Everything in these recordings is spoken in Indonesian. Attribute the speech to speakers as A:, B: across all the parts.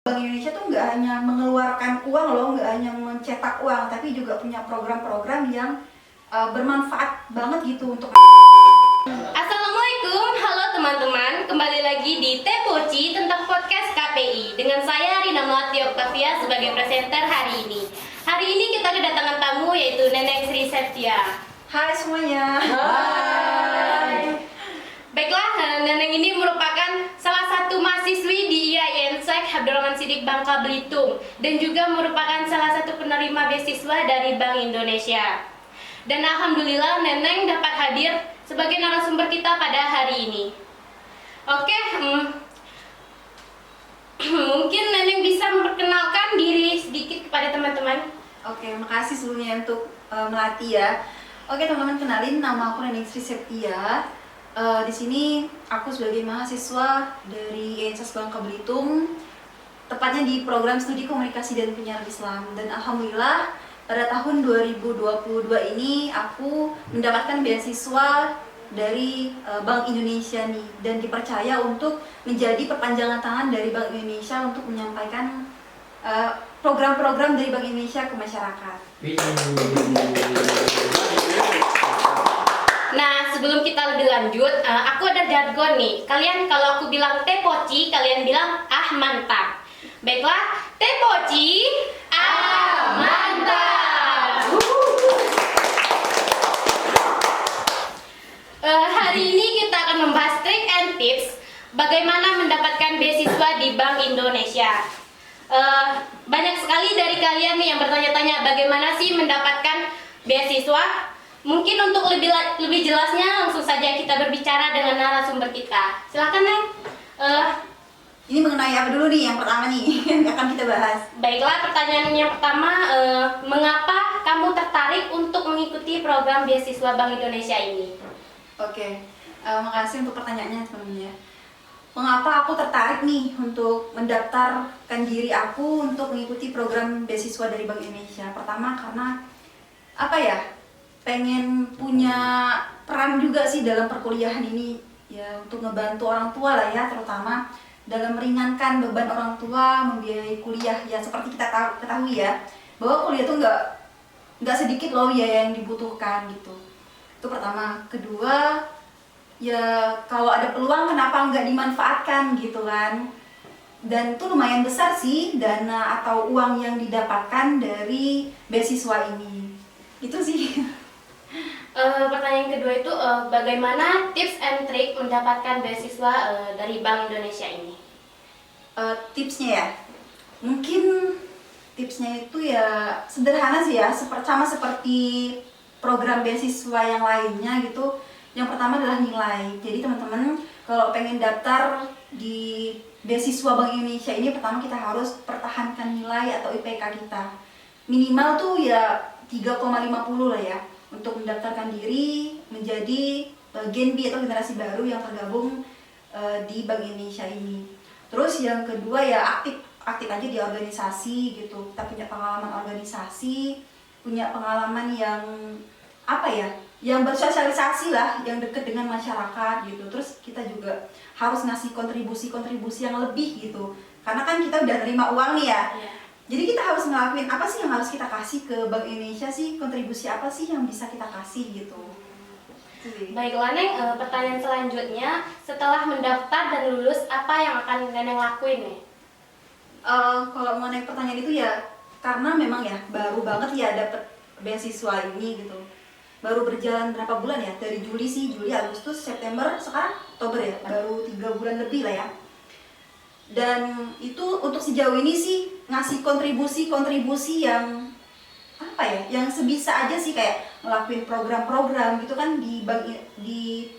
A: Bank Indonesia tuh nggak hanya mengeluarkan uang loh, nggak hanya mencetak uang, tapi juga punya program-program yang bermanfaat banget gitu untuk.
B: Assalamualaikum, halo teman-teman, kembali lagi di Tepoci tentang podcast KPI dengan saya Rina Melati Oktavia sebagai presenter hari ini. Hari ini kita kedatangan tamu yaitu Neneng Sri Septia.
A: Hai semuanya.
B: Hai. Baiklah, Neneng ini merupakan salah satu mahasiswi di IAIN Sek Abdurrahman Siddiq Bangka Belitung dan juga merupakan salah satu penerima beasiswa dari Bank Indonesia. Dan alhamdulillah Neneng dapat hadir sebagai narasumber kita pada hari ini. Oke, mungkin Neneng bisa memperkenalkan diri sedikit kepada teman-teman.
A: Oke, makasih sebelumnya untuk Melati ya. Oke teman-teman, kenalin, nama aku Neneng Sri Septia. Di sini aku sebagai mahasiswa dari IAIN Bangka Belitung, tepatnya di program studi komunikasi dan penyiaran Islam. Dan alhamdulillah pada tahun 2022 ini aku mendapatkan beasiswa dari Bank Indonesia nih, dan dipercaya untuk menjadi perpanjangan tangan dari Bank Indonesia untuk menyampaikan program-program dari Bank Indonesia ke masyarakat.
B: Nah, sebelum kita lebih lanjut, aku ada jargon nih. Kalian kalau aku bilang Tepoci, kalian bilang ah mantap. Baiklah, Tepoci, ah mantap. Hari ini kita akan membahas trik and tips bagaimana mendapatkan beasiswa di Bank Indonesia. Banyak sekali dari kalian nih yang bertanya-tanya bagaimana sih mendapatkan beasiswa. Mungkin untuk lebih jelasnya langsung saja kita berbicara dengan narasumber kita. Silakan Neng.
A: Ini mengenai apa dulu nih yang pertama nih yang akan kita bahas?
B: Baiklah, pertanyaan yang pertama, mengapa kamu tertarik untuk mengikuti program beasiswa Bank Indonesia ini?
A: Oke, makasih untuk pertanyaannya teman-teman ya. Mengapa aku tertarik nih untuk mendaftarkan diri aku untuk mengikuti program beasiswa dari Bank Indonesia? Pertama karena apa ya? Pengen punya peran juga sih dalam perkuliahan ini ya, untuk ngebantu orang tua lah ya, terutama dalam meringankan beban orang tua membiayai kuliah ya. Seperti kita ketahui ya, bahwa kuliah itu nggak sedikit loh ya yang dibutuhkan gitu. Itu pertama. Kedua ya, kalau ada peluang kenapa nggak dimanfaatkan gitu kan. Dan itu lumayan besar sih dana atau uang yang didapatkan dari beasiswa ini. Itu sih.
B: Pertanyaan kedua itu, bagaimana tips and trick mendapatkan beasiswa dari Bank Indonesia ini?
A: Tipsnya ya, mungkin tipsnya itu ya sederhana sih ya, sama seperti program beasiswa yang lainnya gitu. Yang pertama adalah nilai. Jadi teman-teman kalau pengen daftar di beasiswa Bank Indonesia ini, pertama kita harus pertahankan nilai atau IPK kita. Minimal tuh ya 3,50 lah ya, untuk mendaftarkan diri menjadi Gen B atau generasi baru yang tergabung di Bank Indonesia ini. Terus yang kedua ya aktif aja di organisasi gitu. Kita punya pengalaman organisasi, punya pengalaman yang apa ya, yang bersosialisasi lah, yang dekat dengan masyarakat gitu. Terus kita juga harus ngasih kontribusi yang lebih gitu, karena kan kita udah terima uang nih ya. Jadi kita harus ngelakuin apa sih yang harus kita kasih ke Bank Indonesia sih, kontribusi apa sih yang bisa kita kasih gitu.
B: Baiklah Neng, pertanyaan selanjutnya, setelah mendaftar dan lulus, apa yang akan Neneng lakuin nih?
A: Kalau mengenai pertanyaan itu ya, karena memang ya baru banget ya dapet beasiswa ini gitu. Baru berjalan berapa bulan ya, dari Juli, Agustus, September, sekarang Oktober ya, baru 3 bulan lebih lah ya. Dan itu untuk sejauh ini sih ngasih kontribusi yang apa ya, yang sebisa aja sih, kayak ngelakuin program-program gitu kan di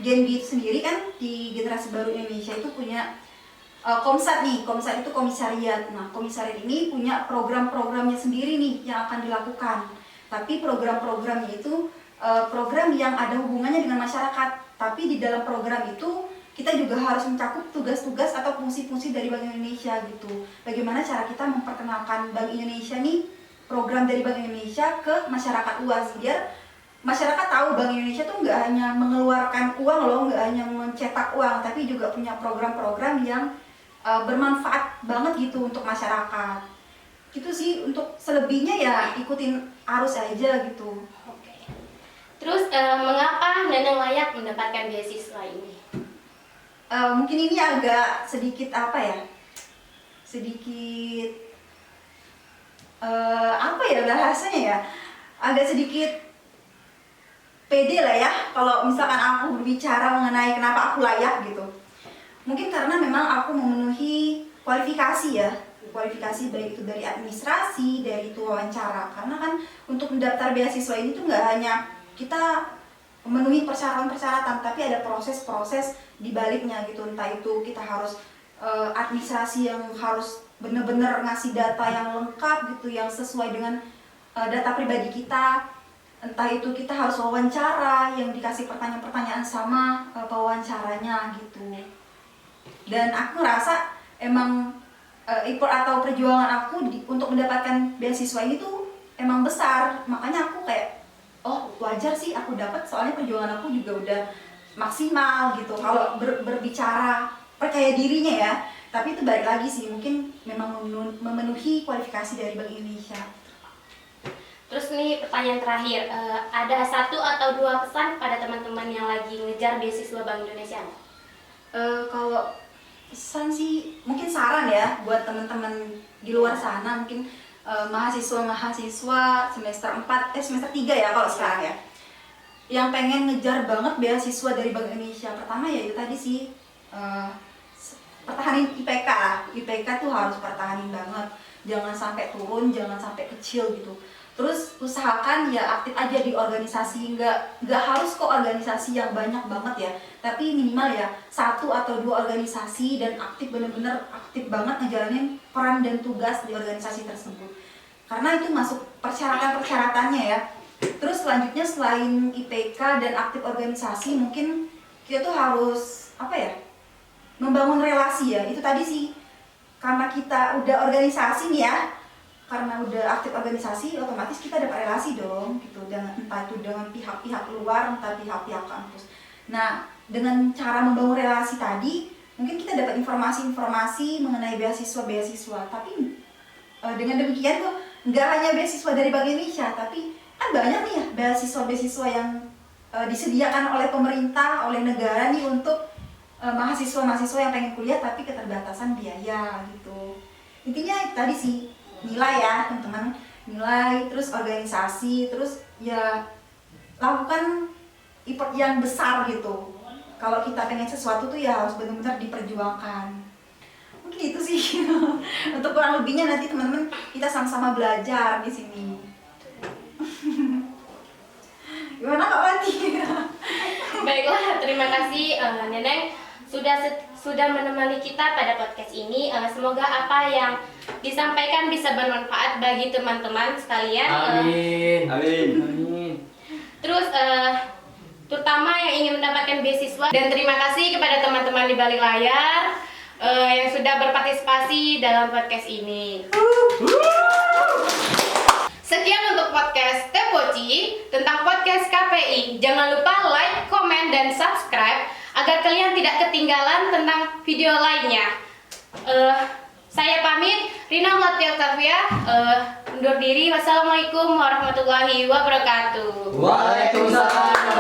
A: Gen B itu sendiri kan, di generasi baru Indonesia itu punya Komsat nih. Komsat itu komisariat. Nah, komisariat ini punya program-programnya sendiri nih yang akan dilakukan. Tapi program-programnya itu program yang ada hubungannya dengan masyarakat. Tapi di dalam program itu kita juga harus mencakup tugas-tugas atau fungsi-fungsi dari Bank Indonesia gitu. Bagaimana cara kita memperkenalkan Bank Indonesia nih, program dari Bank Indonesia ke masyarakat luas, biar masyarakat tahu Bank Indonesia tuh nggak hanya mengeluarkan uang loh, nggak hanya mencetak uang, tapi juga punya program-program yang bermanfaat banget gitu untuk masyarakat. Gitu sih, untuk selebihnya ya ikutin arus aja gitu.
B: Oke. Terus mengapa Neneng layak mendapatkan beasiswa ini?
A: Mungkin ini agak sedikit apa ya? Sedikit apa ya bahasanya ya? Agak sedikit pede lah ya kalau misalkan aku berbicara mengenai kenapa aku layak gitu. Mungkin karena memang aku memenuhi kualifikasi ya, kualifikasi baik itu dari administrasi, dari itu wawancara. Karena kan untuk mendaftar beasiswa ini tuh nggak hanya kita memenuhi persyaratan-persyaratan, tapi ada proses-proses di baliknya gitu. Entah itu kita harus administrasi yang harus benar-benar ngasih data yang lengkap gitu, yang sesuai dengan data pribadi kita. Entah itu kita harus wawancara yang dikasih pertanyaan-pertanyaan sama pewawancaranya gitu. Dan aku ngerasa emang effort atau perjuangan aku untuk mendapatkan beasiswa ini tuh emang besar. Makanya aku kayak, oh wajar sih aku dapat, soalnya perjuangan aku juga udah maksimal gitu. Kalau berbicara percaya dirinya ya, tapi itu balik lagi sih, mungkin memang memenuhi kualifikasi dari Bank Indonesia.
B: Terus nih pertanyaan terakhir, ada 1 atau 2 pesan pada teman-teman yang lagi ngejar beasiswa Bank Indonesia?
A: Kalau pesan sih, mungkin saran ya buat teman-teman di luar sana, mungkin mahasiswa semester 3 ya kalau sekarang ya, yang pengen ngejar banget beasiswa dari Bank Indonesia. Pertama ya itu tadi sih, pertahanin IPK lah. IPK tuh harus pertahanin banget, jangan sampai turun, jangan sampai kecil gitu. Terus usahakan ya aktif aja di organisasi, nggak harus kok organisasi yang banyak banget ya, tapi minimal ya 1 atau 2 organisasi dan aktif, bener-bener aktif banget ngejalanin peran dan tugas di organisasi tersebut, karena itu masuk persyaratan-persyaratannya ya. Terus selanjutnya selain IPK dan aktif organisasi, mungkin kita tuh harus apa ya, membangun relasi ya. Itu tadi sih, karena kita udah organisasi nih ya, karena udah aktif organisasi, otomatis kita dapat relasi dong gitu, dengan entah itu dengan pihak-pihak luar, entah pihak-pihak kampus. Nah, dengan cara membangun relasi tadi, mungkin kita dapat informasi-informasi mengenai beasiswa-beasiswa. Tapi dengan demikian tuh nggak hanya beasiswa dari Bank Indonesia, tapi kan banyak nih ya beasiswa-beasiswa yang disediakan oleh pemerintah, oleh negara nih untuk mahasiswa-mahasiswa yang pengen kuliah tapi keterbatasan biaya gitu. Intinya tadi sih, nilai ya teman-teman, nilai, terus organisasi, terus ya lakukan effort yang besar gitu. Kalau kita pengen sesuatu tuh ya harus benar-benar diperjuangkan. Mungkin itu sih. Untuk kurang lebihnya nanti teman-teman kita sama-sama belajar di sini. Gimana Kak Wati?
B: Baiklah, terima kasih Neneng sudah menemani kita pada podcast ini. Semoga apa yang disampaikan bisa bermanfaat bagi teman-teman sekalian.
C: Amin.
B: Terus terutama yang ingin mendapatkan beasiswa, dan terima kasih kepada teman-teman di balik layar yang sudah berpartisipasi dalam podcast ini. Sekian untuk podcast Tepoci tentang podcast KPI. Jangan lupa like, komen, dan subscribe agar kalian tidak ketinggalan tentang video lainnya. Saya pamit, Rina Mlatia Octavia, undur diri. Wassalamualaikum warahmatullahi wabarakatuh.
C: Waalaikumsalam.